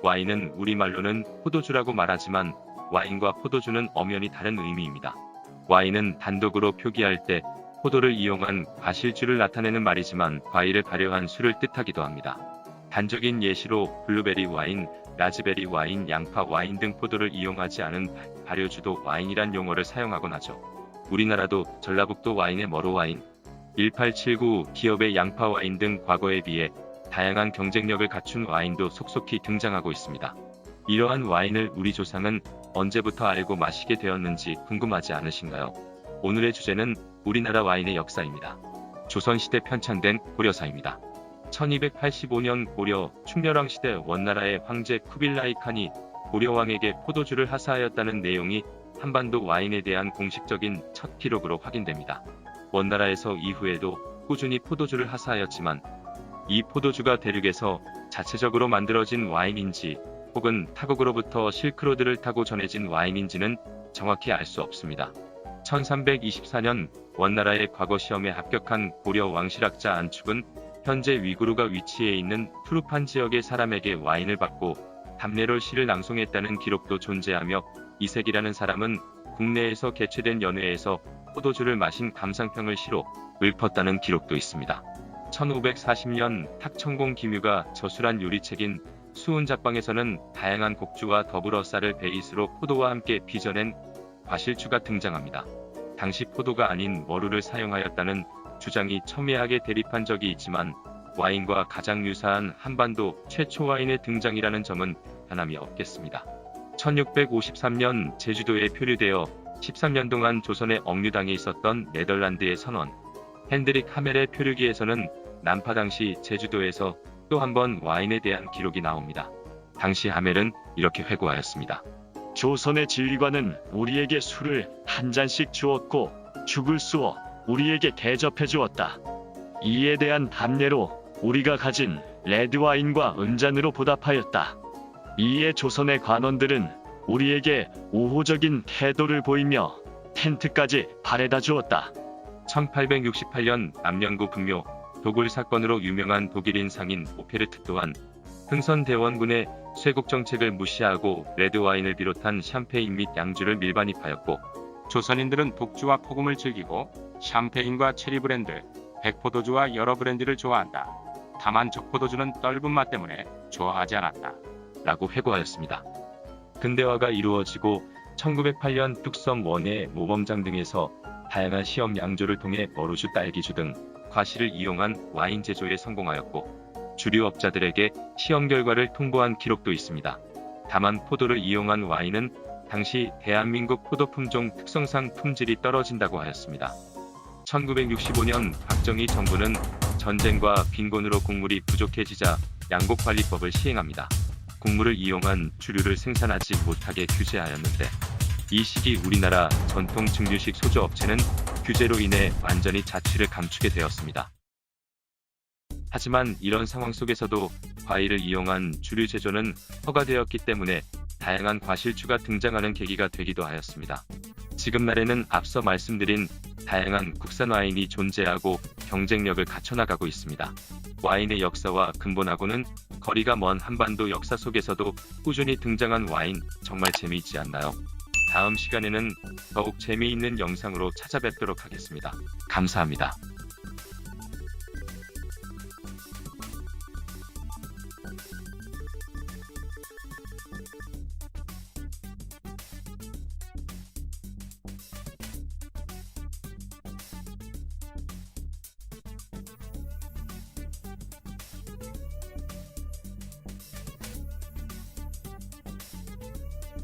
와인은 우리말로는 포도주라고 말하지만 와인과 포도주는 엄연히 다른 의미입니다. 와인은 단독으로 표기할 때 포도를 이용한 과실주를 나타내는 말이지만 과일을 발효한 술을 뜻하기도 합니다. 단적인 예시로 블루베리 와인, 라즈베리 와인, 양파 와인 등 포도를 이용하지 않은 발효주도 와인이란 용어를 사용하곤 하죠. 우리나라도 전라북도 와인의 머로 와인, 1879 기업의 양파 와인 등 과거에 비해 다양한 경쟁력을 갖춘 와인도 속속히 등장하고 있습니다. 이러한 와인을 우리 조상은 언제부터 알고 마시게 되었는지 궁금하지 않으신가요? 오늘의 주제는 우리나라 와인의 역사입니다. 조선시대 편찬된 고려사입니다. 1285년 고려 충렬왕 시대 원나라의 황제 쿠빌라이 칸이 고려왕에게 포도주를 하사하였다는 내용이 한반도 와인에 대한 공식적인 첫 기록으로 확인됩니다. 원나라에서 이후에도 꾸준히 포도주를 하사하였지만 이 포도주가 대륙에서 자체적으로 만들어진 와인인지 혹은 타국으로부터 실크로드를 타고 전해진 와인인지는 정확히 알 수 없습니다. 1324년 원나라의 과거 시험에 합격한 고려 왕실학자 안축은 현재 위구르가 위치해 있는 투르판 지역의 사람에게 와인을 받고 담례롤 시를 낭송했다는 기록도 존재하며 이색이라는 사람은 국내에서 개최된 연회에서 포도주를 마신 감상평을 시로 읊었다는 기록도 있습니다. 1540년 탁천공 김유가 저술한 요리책인 수은작방에서는 다양한 곡주와 더불어 쌀을 베이스로 포도와 함께 빚어낸 과실주가 등장합니다. 당시 포도가 아닌 머루를 사용하였다는 주장이 첨예하게 대립한 적이 있지만 와인과 가장 유사한 한반도 최초 와인의 등장이라는 점은 변함이 없겠습니다. 1653년 제주도에 표류되어 13년 동안 조선의 억류당에 있었던 네덜란드의 선원 핸드릭 하멜의 표류기에서는 난파 당시 제주도에서 또 한 번 와인에 대한 기록이 나옵니다. 당시 하멜은 이렇게 회고하였습니다. 조선의 진리관은 우리에게 술을 한 잔씩 주었고 죽을 쑤어 우리에게 대접해 주었다. 이에 대한 답례로 우리가 가진 레드와인과 은잔으로 보답하였다. 이에 조선의 관원들은 우리에게 우호적인 태도를 보이며 텐트까지 바래다 주었다. 1868년 남영구 분묘 도굴 사건으로 유명한 독일인 상인 오페르트 또한 흥선대원군의 쇄국 정책을 무시하고 레드와인을 비롯한 샴페인 및 양주를 밀반입하였고 조선인들은 독주와 폭음을 즐기고 샴페인과 체리 브랜드, 백포도주와 여러 브랜드를 좋아한다. 다만 적포도주는 떫은 맛 때문에 좋아하지 않았다. 라고 회고하였습니다. 근대화가 이루어지고 1908년 뚝섬 원예 모범장 등에서 다양한 시험 양조를 통해 머루주, 딸기주 등 과실을 이용한 와인 제조에 성공하였고 주류 업자들에게 시험 결과를 통보한 기록도 있습니다. 다만 포도를 이용한 와인은 당시 대한민국 포도 품종 특성상 품질이 떨어진다고 하였습니다. 1965년 박정희 정부는 전쟁과 빈곤으로 곡물이 부족해지자 양곡관리법을 시행합니다. 곡물을 이용한 주류를 생산하지 못하게 규제하였는데 이 시기 우리나라 전통 증류식 소주 업체는 규제로 인해 완전히 자취를 감추게 되었습니다. 하지만 이런 상황 속에서도 과일을 이용한 주류 제조는 허가되었기 때문에 다양한 과실주가 등장하는 계기가 되기도 하였습니다. 지금 날에는 앞서 말씀드린 다양한 국산 와인이 존재하고 경쟁력을 갖춰나가고 있습니다. 와인의 역사와 근본하고는 거리가 먼 한반도 역사 속에서도 꾸준히 등장한 와인, 정말 재미있지 않나요? 다음 시간에는 더욱 재미있는 영상으로 찾아뵙도록 하겠습니다. 감사합니다.